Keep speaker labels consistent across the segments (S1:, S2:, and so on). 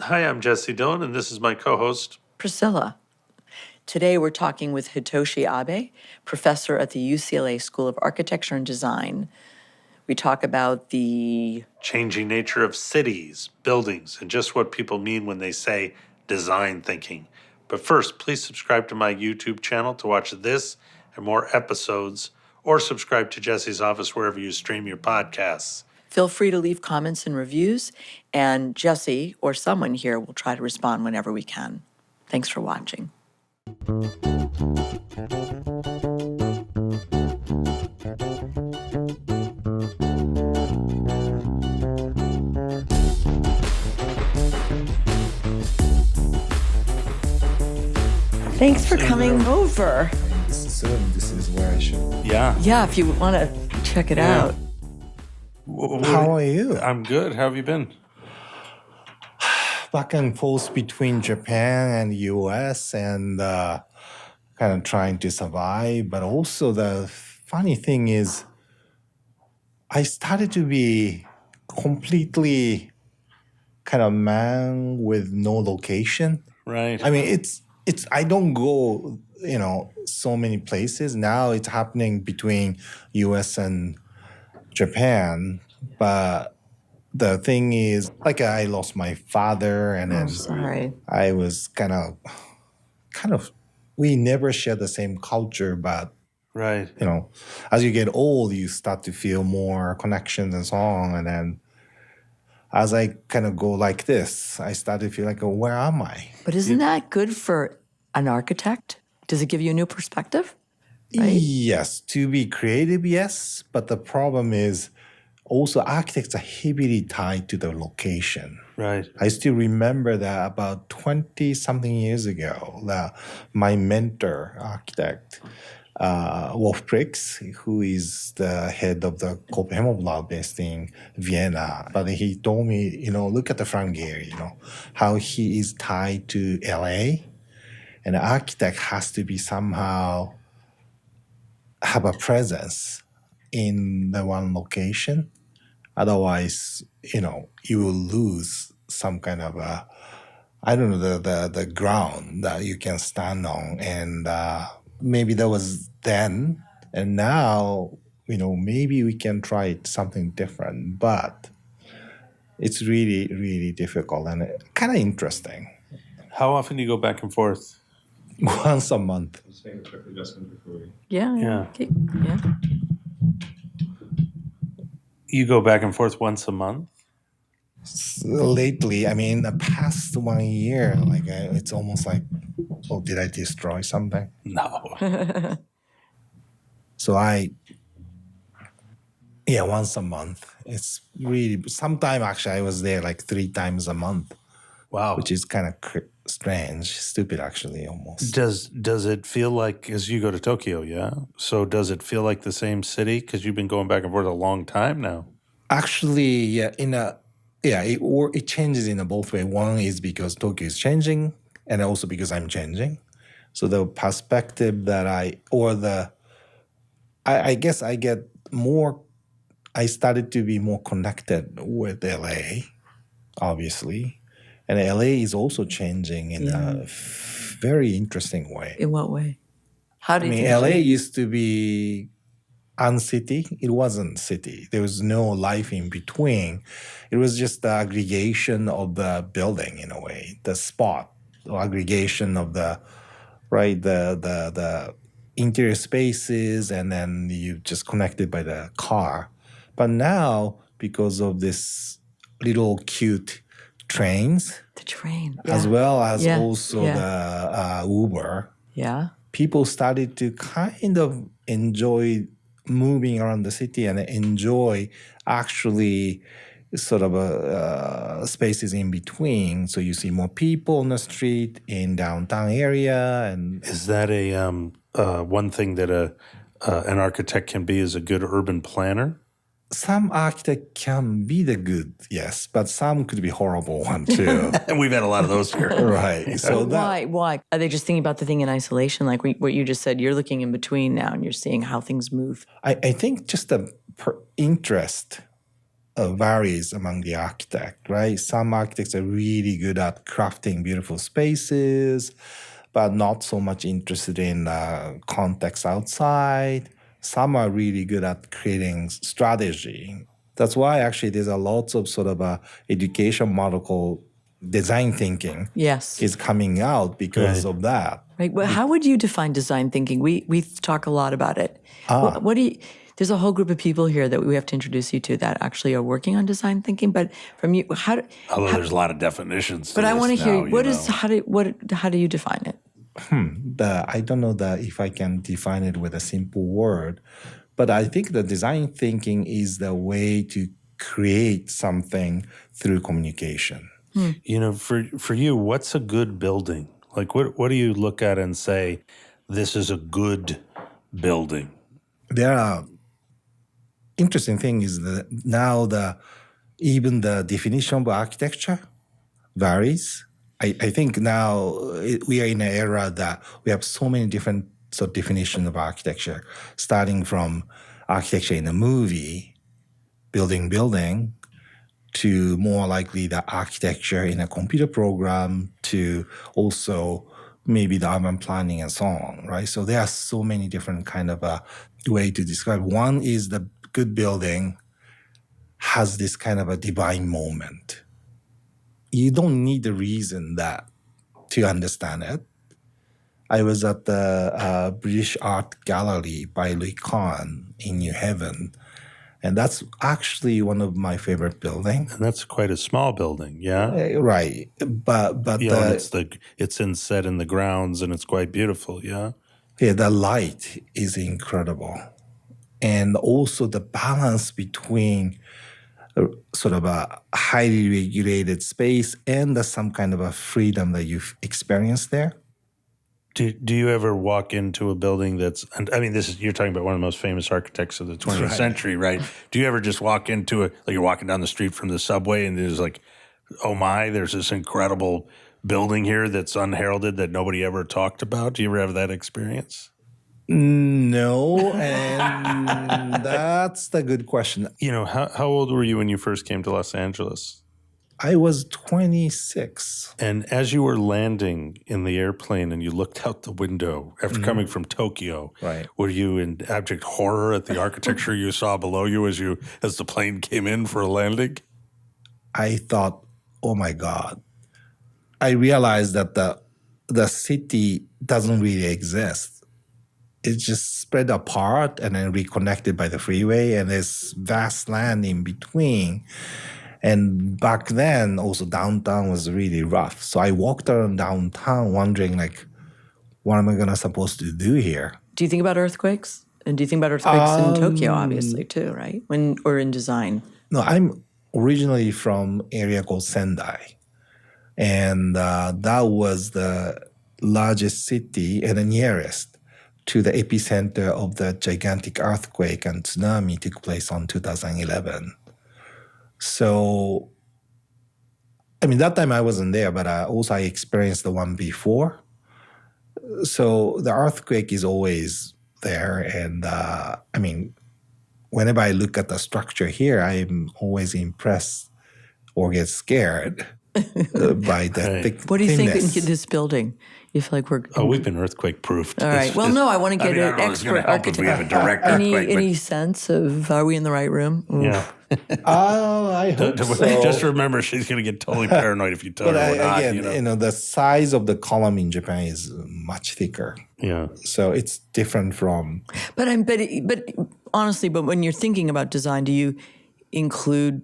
S1: Hi, I'm Jesse Dillon, and this is my co-host,
S2: Priscilla. Today we're talking with Hitoshi Abe, professor at the UCLA School of Architecture and Design. We talk about the
S1: changing nature of cities, buildings, and just what people mean when they say design thinking. But first, please subscribe to my YouTube channel to watch this and more episodes, or subscribe to Jesse's Office wherever you stream your podcasts.
S2: Feel free to leave comments and reviews, and Jesse or someone here will try to respond whenever we can. Thanks for watching. Thanks for coming over.
S3: This is where I should.
S1: Yeah.
S2: Yeah, if you want to check it out.
S3: How are you?
S1: I'm good. How have you been?
S3: Back and forth between Japan and US and kind of trying to survive. But also the funny thing is I started to be completely kind of man with no location.
S1: Right.
S3: I mean, it's I don't go, so many places. Now it's happening between US and Japan, but the thing is, like, I lost my father, and then
S2: Sorry.
S3: I was kind of, we never share the same culture, but
S1: Right.
S3: as you get old, you start to feel more connections and so on, and then as I kind of go like this, I start to feel like, oh, where am I?
S2: But isn't that good for an architect? Does it give you a new perspective? Right?
S3: Yes, to be creative, yes. But the problem is also architects are heavily tied to the location.
S1: Right.
S3: I still remember that about 20-something years ago, that my mentor, architect, Wolf Prix, who is the head of the Copenhagen based in Vienna, but he told me, look at the Frank Gehry, how he is tied to LA. And the architect has to be somehow have a presence in the one location. Otherwise, you will lose some kind of the ground that you can stand on. And maybe that was then. And now, maybe we can try something different. But it's really, really difficult and kind of interesting.
S1: How often do you go back and forth?
S3: Once a month.
S2: Yeah.
S1: You go back and forth once a month?
S3: Lately, I mean, the past 1 year, it's almost like, oh, did I destroy something?
S1: No.
S3: So once a month. It's really, sometime actually I was there like 3 times a month.
S1: Wow.
S3: Which is kind of strange, stupid actually, almost.
S1: Does it feel like, as you go to Tokyo, yeah? So does it feel like the same city? Because you've been going back and forth a long time now.
S3: Actually, yeah, it changes in a both way. One is because Tokyo is changing, and also because I'm changing. So the perspective that I guess I get more, I started to be more connected with LA, obviously. And LA is also changing in a very interesting way.
S2: In what way? How do you think
S3: LA used to be uncity. It wasn't city. There was no life in between. It was just the aggregation of the building in a way, the spot, the aggregation of the interior spaces, and then you just connected by the car. But now, because of this little cute trains,
S2: the train,
S3: as well as also the Uber, people started to kind of enjoy moving around the city and enjoy actually sort of spaces in between. So you see more people on the street in downtown area. And
S1: is that one thing that an architect can be, is a good urban planner?
S3: Some architect can be the good, yes, but some could be horrible one too.
S1: And we've had a lot of those here.
S3: Right. So
S2: why? Are they just thinking about the thing in isolation? Like what you just said, you're looking in between now and you're seeing how things move.
S3: I think just the interest varies among the architect, right? Some architects are really good at crafting beautiful spaces, but not so much interested in context outside. Some are really good at creating strategy. That's why actually there's a lots of sort of education model called design thinking
S2: Yes.
S3: is coming out because of that.
S2: Right. Well, how would you define design thinking? We talk a lot about it. What do you? There's a whole group of people here that we have to introduce you to that actually are working on design thinking. But from you,
S1: Although there's a lot of definitions.
S2: But I want to hear
S1: what is
S2: how do you define it?
S3: I don't know that if I can define it with a simple word, but I think the design thinking is the way to create something through communication.
S1: For you, what's a good building? Like, what do you look at and say, this is a good building?
S3: There are interesting thing is that now even the definition of architecture varies. I think now we are in an era that we have so many different sort of definitions of architecture, starting from architecture in a movie, building, to more likely the architecture in a computer program, to also maybe the urban planning and so on, right? So there are so many different kind of way to describe. One is the good building has this kind of a divine moment. You don't need a reason to understand it. I was at the British Art Gallery by Louis Kahn in New Haven, and that's actually one of my favorite buildings.
S1: And that's quite a small building, yeah?
S3: Right. But
S1: it's inset in the grounds, and it's quite beautiful, yeah?
S3: Yeah, the light is incredible. And also the balance between sort of a highly regulated space and some kind of a freedom that you've experienced there.
S1: Do you ever walk into a building you're talking about one of the most famous architects of the 20th century, right? Do you ever just walk into like you're walking down the street from the subway and there's like, oh my, there's this incredible building here that's unheralded that nobody ever talked about? Do you ever have that experience?
S3: No, and that's the good question.
S1: How old were you when you first came to Los Angeles?
S3: I was 26.
S1: And as you were landing in the airplane and you looked out the window after coming from Tokyo,
S3: right,
S1: were you in abject horror at the architecture you saw below you as the plane came in for a landing?
S3: I thought, oh my God. I realized that the city doesn't really exist. It's just spread apart and then reconnected by the freeway, and there's vast land in between. And back then, also downtown was really rough. So I walked around downtown wondering, like, what am I supposed to do here?
S2: Do you think about earthquakes? And do you think about earthquakes in Tokyo, obviously, too, right? Or in design?
S3: No, I'm originally from area called Sendai. And that was the largest city and the nearest to the epicenter of the gigantic earthquake and tsunami took place on 2011. So, that time I wasn't there, but also I experienced the one before. So the earthquake is always there. And whenever I look at the structure here, I'm always impressed or get scared by the thickness.
S2: What do you think in this building? You feel like we're...
S1: Oh, we've been earthquake-proofed.
S2: All right. Well, no, I want to get an expert architect.
S1: We have a direct earthquake.
S2: Any sense of, are we in the right room? Ooh.
S1: Yeah.
S3: I hope so.
S1: Just remember, she's going to get totally paranoid if you tell her we're not.
S3: Again, the size of the column in Japan is much thicker.
S1: Yeah.
S3: So it's different from...
S2: But honestly, when you're thinking about design, do you include,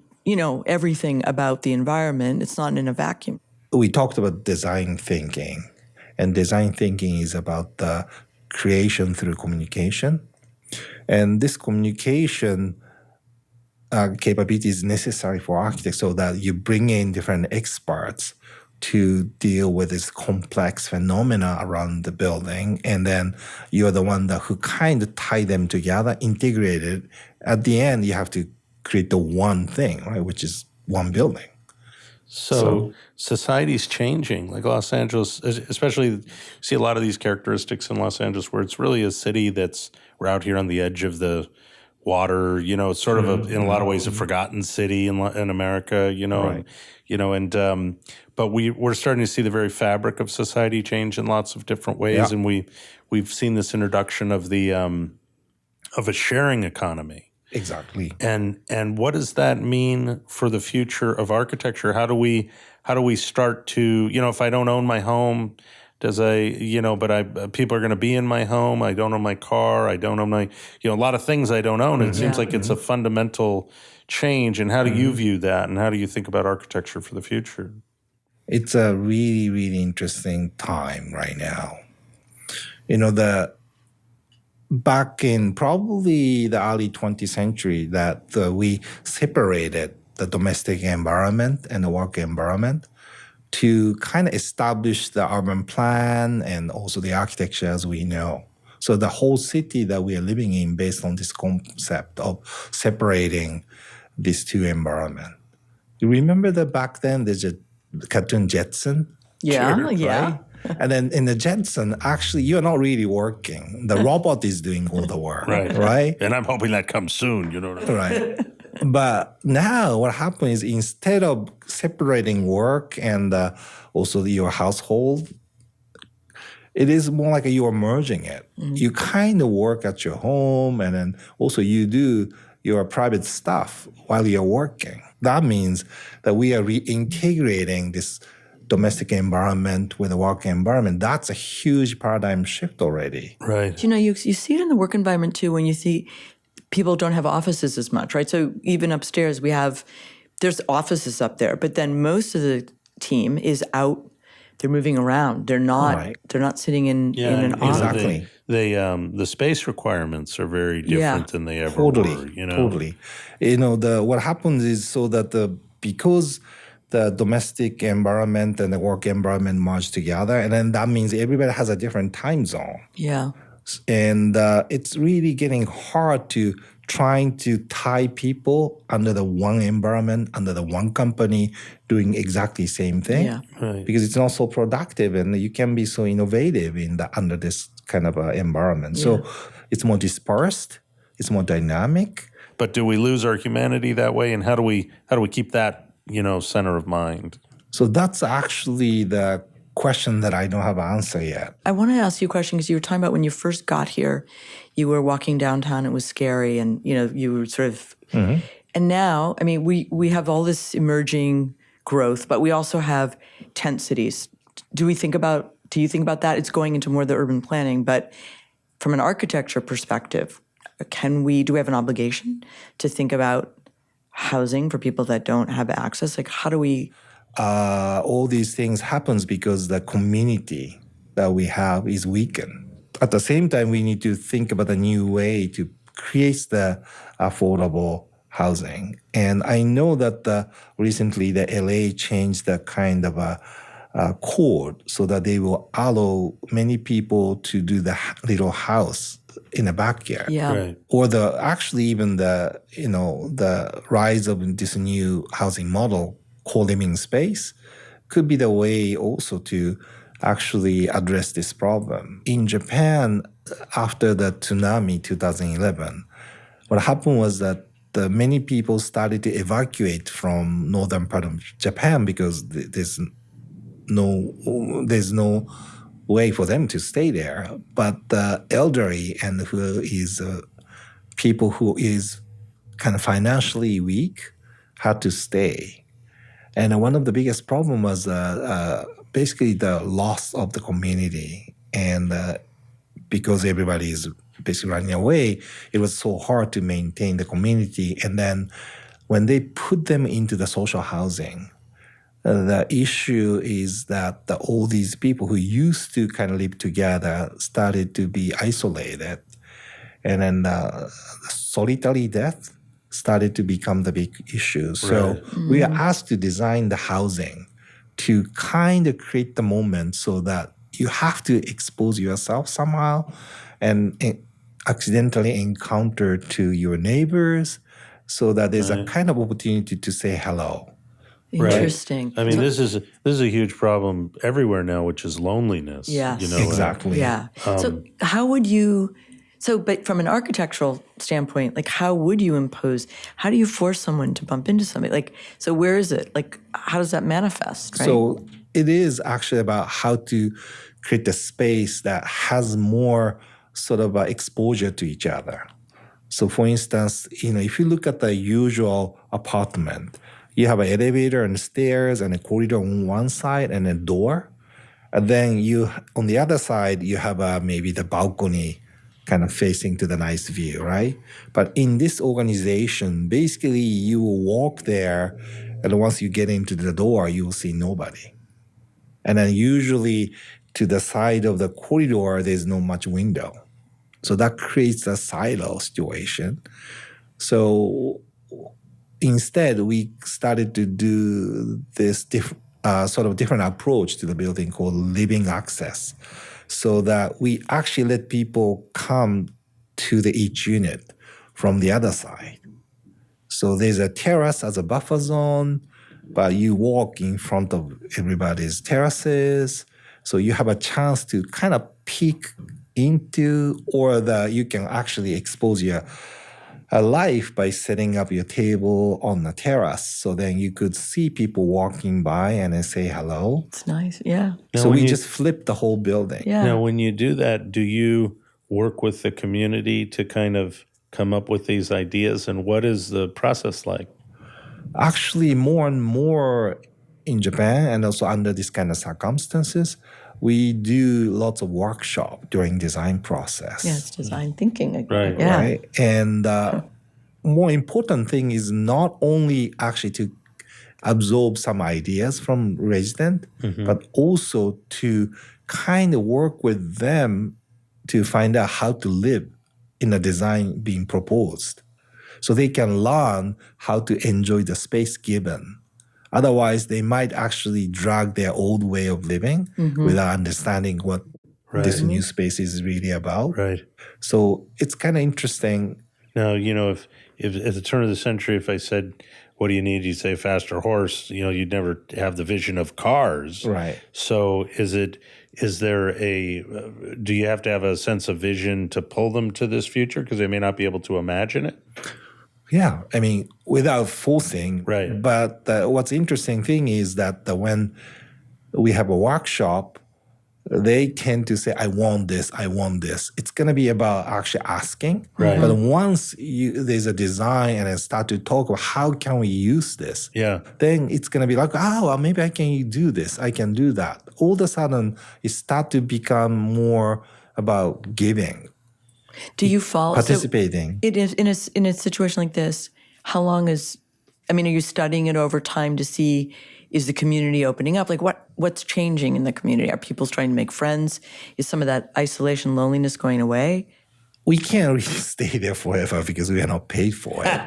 S2: everything about the environment? It's not in a vacuum.
S3: We talked about design thinking. And design thinking is about the creation through communication. And this communication capability is necessary for architects so that you bring in different experts to deal with this complex phenomena around the building. And then you're the one who kind of tie them together, integrate it. At the end, you have to create the one thing, right, which is one building.
S1: So society's changing, like Los Angeles, especially you see a lot of these characteristics in Los Angeles where it's really a city we're out here on the edge of the water. It's sort of in a lot of ways a forgotten city in America.
S3: Right.
S1: But we're starting to see the very fabric of society change in lots of different ways,
S3: Yeah.
S1: and we've seen this introduction of the of a sharing economy.
S3: Exactly.
S1: And what does that mean for the future of architecture? How do we start to, if I don't own my home, people are going to be in my home. I don't own my car. I don't own my, a lot of things I don't own. It seems like it's a fundamental change. And how do you view that? And how do you think about architecture for the future?
S3: It's a really, really interesting time right now. Back in probably the early 20th century that we separated the domestic environment and the work environment to kind of establish the urban plan and also the architecture as we know. So the whole city that we are living in based on this concept of separating these two environments. You remember that back then there's a cartoon Jetson?
S2: Yeah,
S3: Sure,
S2: yeah.
S3: right? And then in the Jetson, actually, you're not really working. The robot is doing all the work, right?
S1: And I'm hoping that comes soon,
S3: Right. But now what happens is instead of separating work and also your household, it is more like you're merging it. You kind of work at your home and then also you do your private stuff while you're working. That means that we are reintegrating this domestic environment with the work environment. That's a huge paradigm shift already.
S1: Right.
S2: You see it in the work environment too when you see people don't have offices as much, right? So even upstairs there's offices up there, but then most of the team is out. They're moving around. They're not sitting in an office.
S3: Exactly.
S1: The space requirements are very different than they ever were.
S3: Totally. What happens is so that because the domestic environment and the work environment merge together, and then that means everybody has a different time zone.
S2: Yeah.
S3: And it's really getting hard to trying to tie people under the one environment, under the one company, doing exactly the same thing.
S2: Yeah.
S1: Right.
S3: Because it's not so productive and you can be so innovative under this kind of environment.
S2: Yeah.
S3: So it's more dispersed, it's more dynamic.
S1: But do we lose our humanity that way? And how do we keep that, center of mind?
S3: So that's actually the question that I don't have an answer yet.
S2: I want to ask you a question because you were talking about when you first got here, you were walking downtown, it was scary, and you were sort of. And now, I mean, we have all this emerging growth, but we also have tent cities. Do you think about that? It's going into more of the urban planning, but from an architecture perspective, do we have an obligation to think about housing for people that don't have access? Like, how do we?
S3: All these things happens because the community that we have is weakened. At the same time, we need to think about a new way to create the affordable housing. And I know that recently the LA changed the kind of a code so that they will allow many people to do the little house in the backyard.
S2: Yeah.
S1: Right.
S3: Or even the rise of this new housing model, co-living space, could be the way also to actually address this problem. In Japan, after the tsunami 2011, what happened was that many people started to evacuate from northern part of Japan because there's no way for them to stay there. But the elderly and people who is kind of financially weak had to stay. And one of the biggest problem was basically the loss of the community. And because everybody is basically running away, it was so hard to maintain the community. And then when they put them into the social housing, the issue is that all these people who used to kind of live together started to be isolated. And then solitary death started to become the big issue. So we are asked to design the housing to kind of create the moment so that you have to expose yourself somehow and accidentally encounter to your neighbors so that there's a kind of opportunity to say hello.
S2: Interesting.
S1: I mean, this is a huge problem everywhere now, which is loneliness.
S2: Yes.
S3: Exactly.
S2: Yeah. So how would you So, but from an architectural standpoint, like how would you impose, how do you force someone to bump into somebody? Like, so where is it? Like, how does that manifest, right?
S3: So it is actually about how to create a space that has more sort of exposure to each other. So for instance, if you look at the usual apartment, you have an elevator and stairs and a corridor on one side and a door. And then on the other side, you have maybe the balcony kind of facing to the nice view, right? But in this organization, basically you will walk there, and once you get into the door, you will see nobody. And then usually to the side of the corridor, there's not much window. So that creates a silo situation. So instead, we started to do this sort of different approach to the building called living access, so that we actually let people come to each unit from the other side. So there's a terrace as a buffer zone, but you walk in front of everybody's terraces. So you have a chance to kind of peek into, or you can actually expose your life by setting up your table on the terrace. So then you could see people walking by and then say hello.
S2: It's nice, yeah.
S3: So we just flipped the whole building.
S2: Yeah.
S1: Now, when you do that, do you work with the community to kind of come up with these ideas? And what is the process like?
S3: Actually, more and more in Japan, and also under these kind of circumstances, we do lots of workshop during design process.
S2: Yeah, it's design thinking.
S1: Right.
S2: Yeah.
S3: Right? And more important thing is not only actually to absorb some ideas from resident, but also to kind of work with them to find out how to live in a design being proposed. So they can learn how to enjoy the space given. Otherwise, they might actually drag their old way of living without understanding what this new space is really about.
S1: Right.
S3: So it's kind of interesting.
S1: Now, if at the turn of the century, if I said, what do you need? You'd say faster horse. You'd never have the vision of cars.
S3: Right.
S1: So do you have to have a sense of vision to pull them to this future? Because they may not be able to imagine it?
S3: Yeah, I mean, without forcing.
S1: Right.
S3: But what's interesting thing is that when we have a workshop, they tend to say, I want this, I want this. It's going to be about actually asking.
S1: Right.
S3: But once there's a design and I start to talk about how can we use this, then it's going to be like, well, maybe I can do this, I can do that. All of a sudden, it start to become more about giving.
S2: Do you follow
S3: participating?
S2: So it is in a situation like this. How long are you studying it over time to see, is the community opening up? Like what's changing in the community? Are people trying to make friends? Is some of that isolation, loneliness going away?
S3: We can't really stay there forever because we are not paid for it.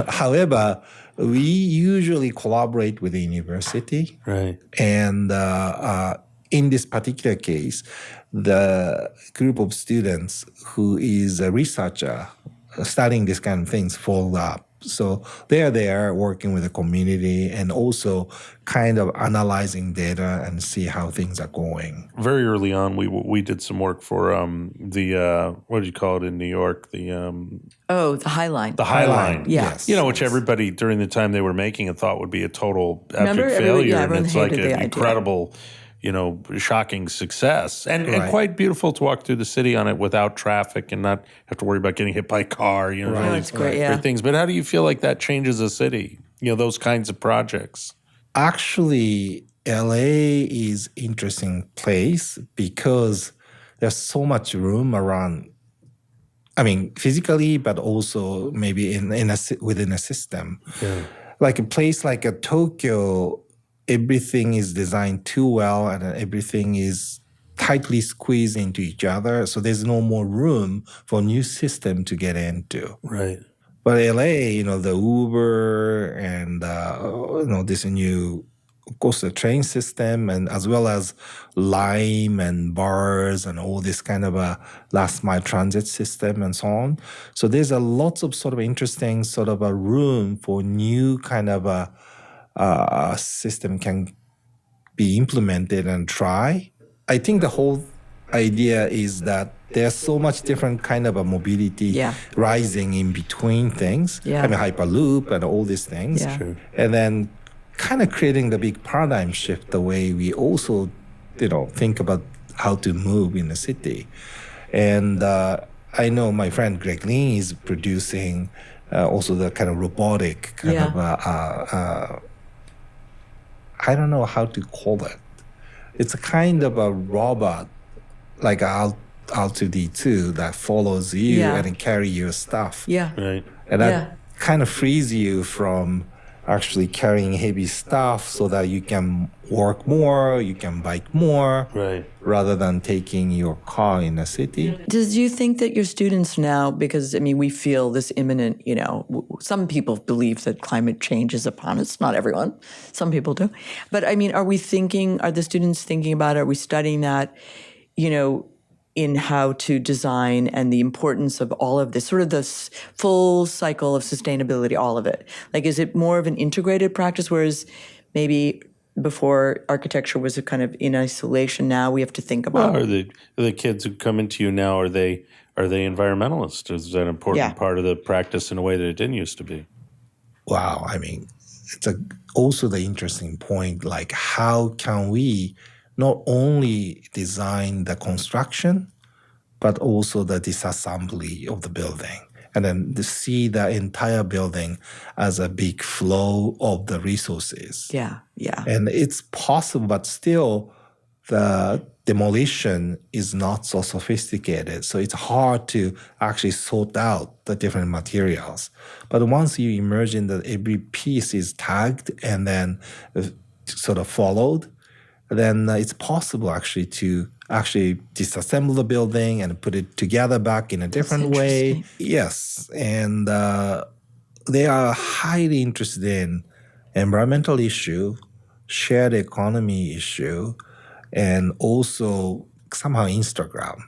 S3: However, we usually collaborate with the university.
S1: Right.
S3: And in this particular case, the group of students who is a researcher studying these kind of things followed up. So they are there working with the community and also kind of analyzing data and see how things are going.
S1: Very early on, we did some work for the what did you call it in New York? The
S2: High Line.
S1: The High Line.
S2: Yeah.
S3: Yes.
S1: Which everybody during the time they were making it thought would be a total
S2: Remember?
S1: epic failure, and
S2: everyone
S1: it's like
S2: hated the
S1: an
S2: idea.
S1: incredible, shocking success, and quite beautiful to walk through the city on it without traffic and not have to worry about getting hit by a car. All
S2: it's
S1: these
S2: great, yeah.
S1: great things. But how do you feel like that changes a city? Those kinds of projects.
S3: Actually, LA is interesting place because there's so much room around. I mean, physically, but also maybe within a system.
S1: Yeah.
S3: Like a place like a Tokyo, everything is designed too well and everything is tightly squeezed into each other. So there's no more room for new system to get into.
S1: Right.
S3: But LA, the Uber and, this new, of course, the train system and as well as Lime and bars and all this kind of a last mile transit system and so on. So there's a lots of sort of interesting sort of a room for new kind of a system can be implemented and try. I think the whole idea is that there's so much different kind of a mobility rising in between things.
S2: Yeah.
S3: I mean, Hyperloop and all these things.
S2: Yeah.
S1: Sure.
S3: And then kind of creating the big paradigm shift the way we also, think about how to move in the city. And I know my friend Greg Lin is producing also the kind of robotic kind of, I don't know how to call it. It's a kind of a robot, like R2D2, that follows you and carry your stuff.
S2: Yeah.
S1: Right.
S3: And that kind of frees you from actually carrying heavy stuff so that you can work more, you can bike more,
S1: Right.
S3: rather than taking your car in the city.
S2: Do you think that your students now, because, I mean, we feel this imminent, some people believe that climate change is upon us, not everyone, some people do. But, I mean, are the students thinking about it? Are we studying that, in how to design and the importance of all of this, sort of this full cycle of sustainability, all of it? Like, is it more of an integrated practice, whereas maybe before architecture was a kind of in isolation, now we have to think about...
S1: Well, are the kids who come into you now, are they environmentalists? Is that an important part of the practice in a way that it didn't used to be?
S3: Wow, I mean, it's also the interesting point, like how can we not only design the construction, but also the disassembly of the building, and then to see the entire building as a big flow of the resources.
S2: Yeah.
S3: And it's possible, but still the demolition is not so sophisticated. So it's hard to actually sort out the different materials. But once you imagine that every piece is tagged and then sort of followed, then it's possible actually to disassemble the building and put it together back in a different way. Yes. And they are highly interested in environmental issue, shared economy issue, and also somehow Instagram.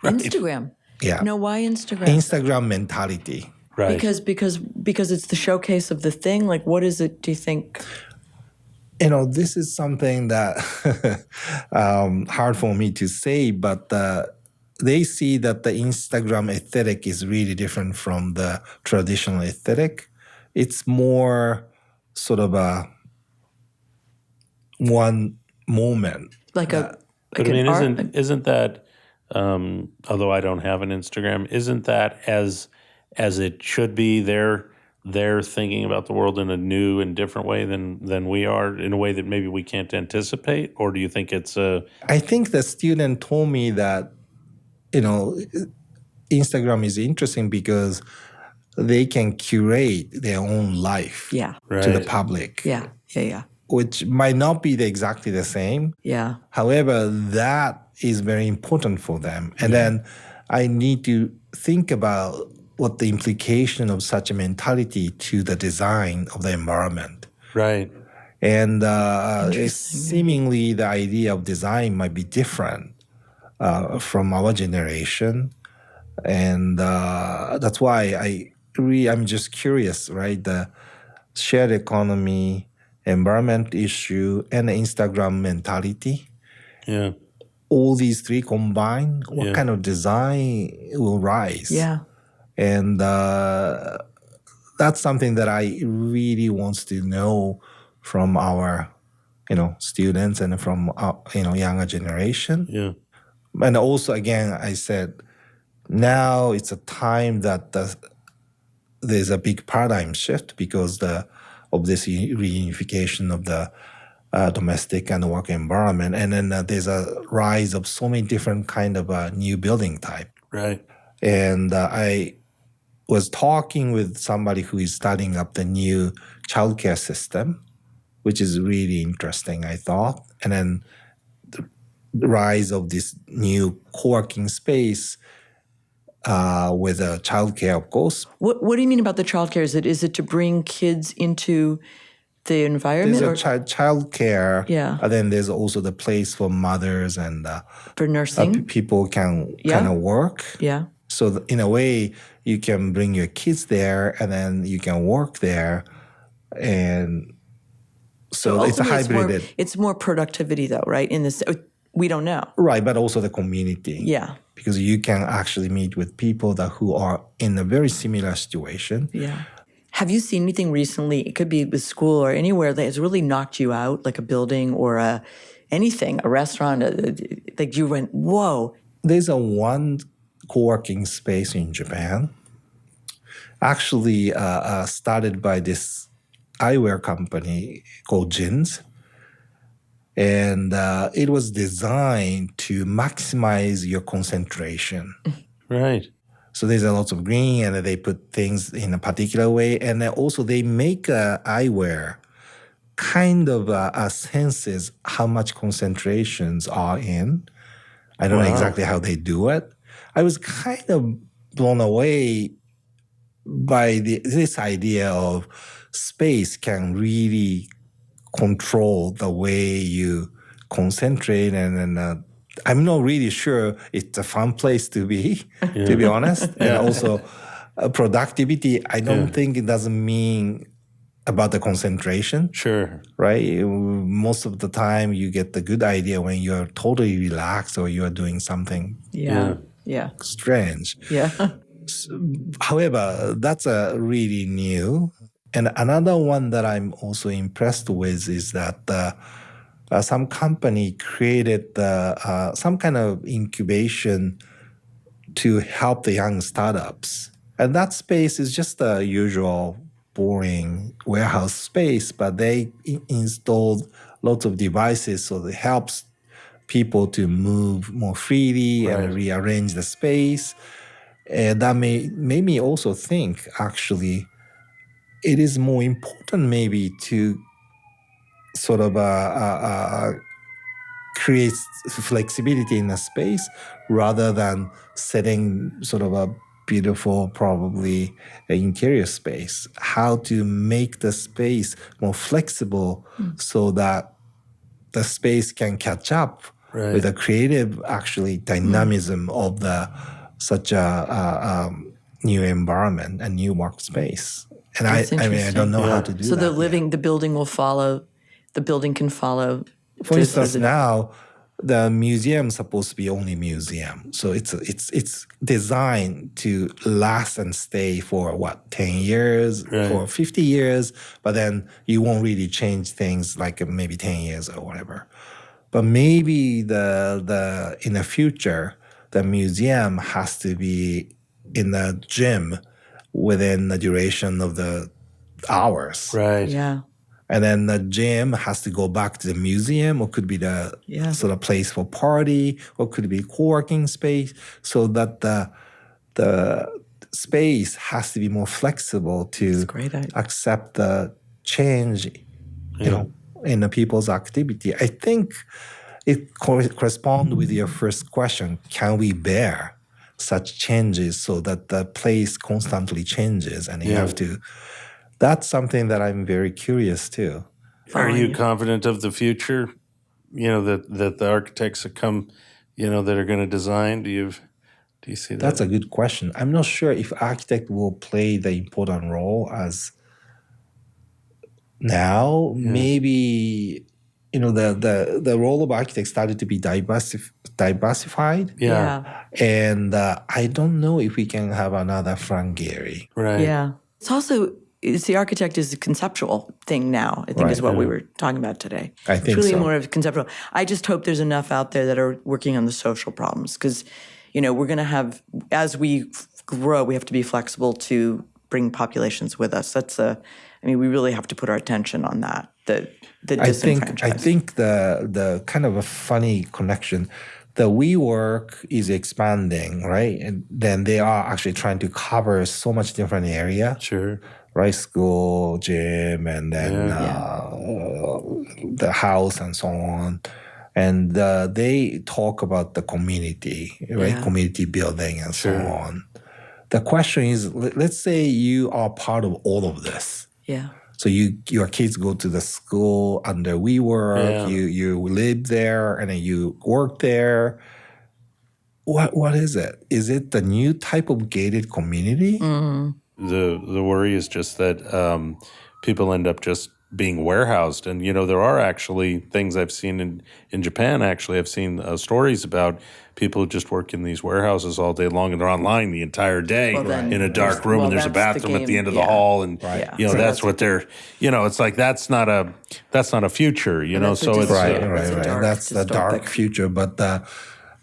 S2: Right. Instagram?
S3: Yeah.
S2: No, why Instagram?
S3: Instagram mentality.
S1: Right.
S2: Because it's the showcase of the thing? Like, what is it, do you think?
S3: This is something that hard for me to say, but they see that the Instagram aesthetic is really different from the traditional aesthetic. It's more sort of a one moment.
S1: But I mean, isn't that, although I don't have an Instagram, isn't that as it should be? They're thinking about the world in a new and different way than we are, in a way that maybe we can't anticipate? Or do you think it's
S3: I think the student told me that, Instagram is interesting because they can curate their own life to the public.
S2: Yeah.
S3: Which might not be exactly the same.
S2: Yeah.
S3: However, that is very important for them. And then I need to think about what the implication of such a mentality to the design of the environment.
S1: right?
S3: And seemingly the idea of design might be different from our generation. And that's why I'm just curious, right? The shared economy, environment issue, and the Instagram mentality.
S1: Yeah.
S3: All these three combined, what kind of design will rise?
S2: Yeah.
S3: And that's something that I really wants to know from our, students and from our, younger generation.
S1: Yeah.
S3: And also, again, I said, now it's a time that there's a big paradigm shift because of this reunification of the domestic and work environment. And then there's a rise of so many different kind of new building type.
S1: Right.
S3: And I was talking with somebody who is starting up the new childcare system, which is really interesting, I thought. And then the rise of this new co-working space with childcare, of course.
S2: What do you mean about the childcare? Is it to bring kids into the environment?
S3: There's a childcare.
S2: Yeah.
S3: And then there's also the place for mothers and
S2: for nursing.
S3: People can kind of work.
S2: Yeah.
S3: So in a way, you can bring your kids there and then you can work there. And so it's a hybrid.
S2: It's more productivity though, right? In this, we don't know.
S3: Right, but also the community.
S2: Yeah.
S3: Because you can actually meet with people who are in a very similar situation.
S2: Yeah. Have you seen anything recently? It could be with school or anywhere that has really knocked you out, like a building or anything, a restaurant, like you went, whoa.
S3: There's one co-working space in Japan, actually started by this eyewear company called Jins. And it was designed to maximize your concentration.
S1: Right.
S3: So there's a lot of green, and they put things in a particular way. And then also they make eyewear kind of senses how much concentrations are in. I don't know exactly how they do it. I was kind of blown away by this idea of space can really control the way you concentrate, and I'm not really sure it's a fun place to be, to be honest. And also productivity, I don't think it doesn't mean about the concentration.
S1: Sure.
S3: Right? Most of the time you get the good idea when you're totally relaxed or you're doing something strange.
S2: Yeah.
S3: However, that's a really new. And another one that I'm also impressed with is that some company created some kind of incubation to help the young startups. And that space is just a usual boring warehouse space, but they installed lots of devices so it helps people to move more freely and rearrange the space. And that made me also think, actually, it is more important maybe to sort of create flexibility in a space rather than setting sort of a beautiful, probably interior space. How to make the space more flexible so that the space can catch up with the creative, actually, dynamism of such a new environment, a new workspace. And I mean, I don't know how to do that.
S2: So the building will follow, the building can follow.
S3: For instance, now the museum is supposed to be only museum. So it's designed to last and stay for 10 years or 50 years, but then you won't really change things like maybe 10 years or whatever. But maybe in the future, the museum has to be in the gym within the duration of the hours.
S1: Right.
S2: Yeah.
S3: And then the gym has to go back to the museum, or could be the sort of place for party, or could be co-working space, so that the space has to be more flexible to accept the change, in the people's activity. I think it corresponds with your first question. Can we bear such changes so that the place constantly changes and you have to... That's something that I'm very curious too.
S1: Are you confident of the future? That the architects that come, that are going to design. Do you see that?
S3: That's a good question. I'm not sure if architect will play the important role as now. Yeah. Maybe the role of architect started to be diversified.
S1: Yeah.
S3: And I don't know if we can have another Frank Gehry.
S2: Right. Yeah. It's also... the architect is a conceptual thing now, I think is what we were talking about today.
S3: I think
S2: it's really
S3: so.
S2: more of conceptual. I just hope there's enough out there that are working on the social problems because, we're going to have, as we grow, we have to be flexible to bring populations with us. We really have to put our attention on that, the disenfranchised.
S3: I think the kind of a funny connection, the WeWork is expanding, right? And then they are actually trying to cover so much different area.
S1: Sure.
S3: Right, school, gym, and then the house and so on. And they talk about the community, right? Yeah. Community building and so on. The question is, let's say you are part of all of this.
S2: Yeah.
S3: So your kids go to the school under WeWork, you live there, and then you work there. What is it? Is it the new type of gated community?
S2: Mm-hmm.
S1: The worry is just that people end up just being warehoused. And, there are actually things I've seen in Japan. Actually, I've seen stories about people who just work in these warehouses all day long, and they're online the entire day in a dark room, and there's a bathroom at the end of the hall. And, that's what they're, it's like, that's not a future, so it's
S3: right. That's the dark future. But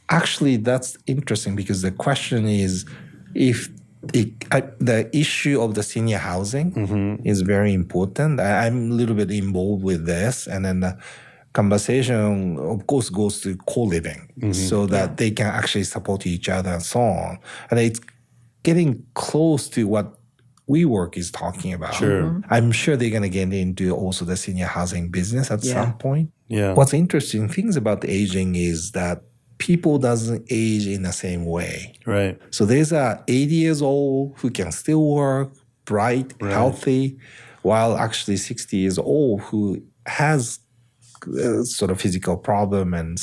S3: actually, that's interesting because the question is if the issue of the senior housing is very important. I'm a little bit involved with this. And then the conversation, of course, goes to co-living so that they can actually support each other and so on. And it's getting close to what WeWork is talking about.
S1: Sure.
S3: I'm sure they're going to get into also the senior housing business at some point.
S1: Yeah.
S3: What's interesting things about the aging is that people doesn't age in the same way.
S1: Right.
S3: So there's a 80 years old who can still work, bright, healthy, while actually 60 years old who has sort of physical problem and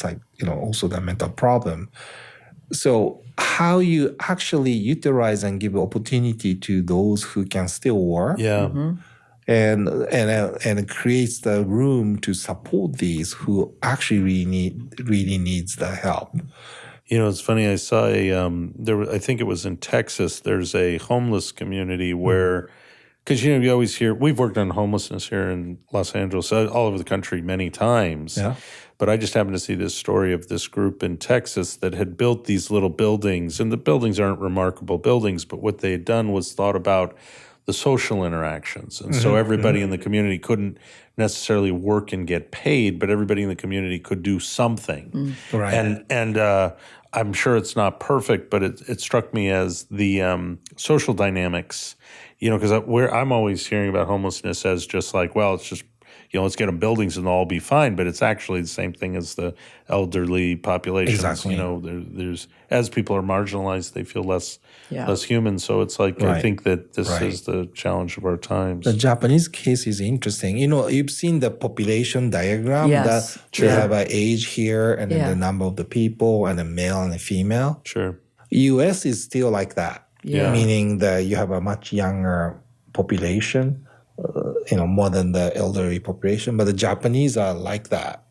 S3: also the mental problem. So how you actually utilize and give opportunity to those who can still work.
S1: Yeah.
S3: And it creates the room to support these who actually really needs the help.
S1: It's funny. I saw I think it was in Texas. There's a homeless community where, because you always hear, we've worked on homelessness here in Los Angeles, all over the country many times.
S3: Yeah.
S1: But I just happened to see this story of this group in Texas that had built these little buildings, and the buildings aren't remarkable buildings, but what they had done was thought about the social interactions. And so everybody in the community couldn't necessarily work and get paid, but everybody in the community could do something.
S3: Right.
S1: And I'm sure it's not perfect, but it struck me as the social dynamics, because I'm always hearing about homelessness as just like, well, it's just, let's get them buildings and they'll all be fine. But it's actually the same thing as the elderly populations.
S3: Exactly.
S1: There's as people are marginalized, they feel less human. So it's like, I think that this is the challenge of our times.
S3: The Japanese case is interesting. You've seen the population diagram that they have an age here and then the number of the people and the male and the female.
S1: Sure.
S3: U.S. is still like that, meaning that you have a much younger population. More than the elderly population, but the Japanese are like that.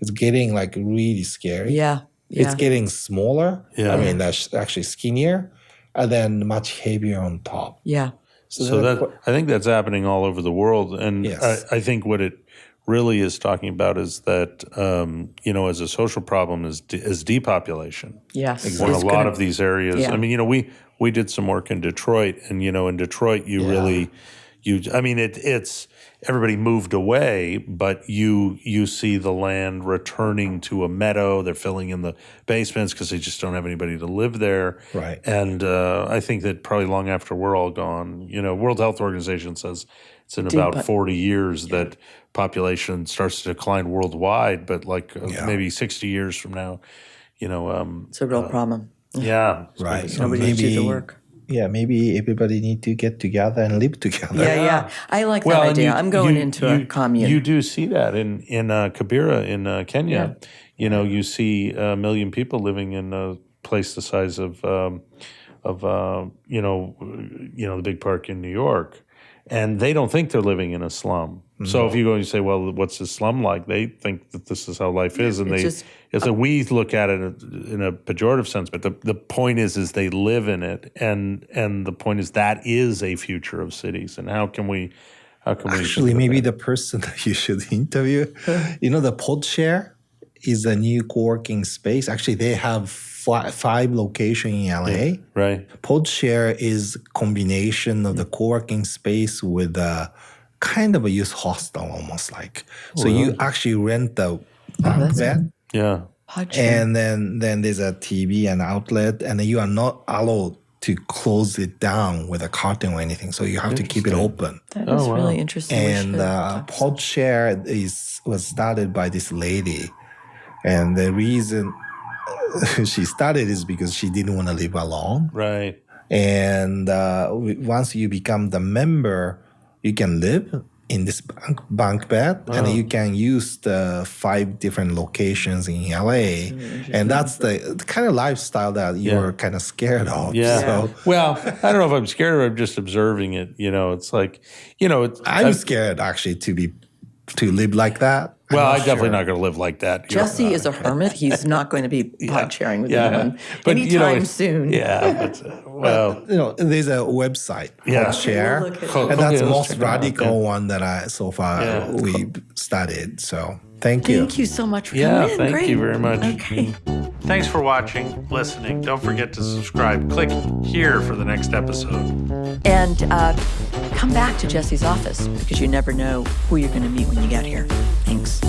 S3: It's getting like really scary.
S2: Yeah.
S3: It's getting smaller.
S1: Yeah.
S3: I mean, that's actually skinnier, and then much heavier on top.
S2: Yeah.
S1: So I think that's happening all over the world, and I think what it really is talking about is that as a social problem is depopulation.
S2: Yes.
S1: Exactly. In a lot of these areas.
S2: Yeah.
S1: I mean, we did some work in Detroit, and in Detroit you really. It's everybody moved away, but you see the land returning to a meadow. They're filling in the basements because they just don't have anybody to live there.
S3: Right.
S1: And I think that probably long after we're all gone, World Health Organization says it's in about 40 years that population starts to decline worldwide, but maybe 60 years from now,
S2: it's a real problem.
S3: Yeah. Right.
S2: So nobody do the work.
S3: Yeah, maybe everybody need to get together and live together.
S2: Yeah. I like that idea. I'm going into a commune.
S1: You do see that in Kibera in Kenya.
S2: Yeah.
S1: You see 1 million people living in a place the size of the big park in New York, and they don't think they're living in a slum. So if you go and you say, well, what's the slum like? They think that this is how life is, and we look at it in a pejorative sense. But the point is they live in it, and the point is that is a future of cities. And how can we
S3: actually maybe the person that you should interview, the PodShare is a new co-working space. Actually, they have 5 locations in LA.
S1: Yeah, right.
S3: PodShare is a combination of the co-working space with a kind of a youth hostel, almost like. So you actually rent the bed.
S1: Yeah.
S3: And then there's a TV and outlet, and you are not allowed to close it down with a curtain or anything. So you have to keep it open.
S2: That is really interesting.
S3: And PodShare was started by this lady. And the reason she started is because she didn't want to live alone.
S1: Right.
S3: And once you become the member, you can live in this bunk bed, and you can use the 5 different locations in LA. And that's the kind of lifestyle that you're kind of scared of.
S1: Yeah.
S3: So,
S1: well, I don't know if I'm scared or I'm just observing it. It's like,
S3: I'm scared actually to be to live like that.
S1: Well, I'm
S3: not
S1: definitely
S3: sure.
S1: not going to live like that.
S2: Jesse is a hermit. He's not going to be pod sharing with anyone
S1: But,
S2: anytime soon.
S1: Yeah, but, well,
S3: There's a website
S1: Yeah.
S3: called Share,
S2: We'll look at
S1: it.
S3: and that's the
S1: Okay, let's
S3: most
S1: check it out.
S3: radical one that I so far
S1: Yeah.
S3: we studied. So thank you.
S2: Thank you so much for
S1: yeah,
S2: coming in.
S1: thank
S2: Great.
S1: you very much.
S2: Okay.
S1: Thanks for watching, listening. Don't forget to subscribe. Click here for the next episode.
S2: And come back to Jesse's office because you never know who you're going to meet when you get here. Thanks.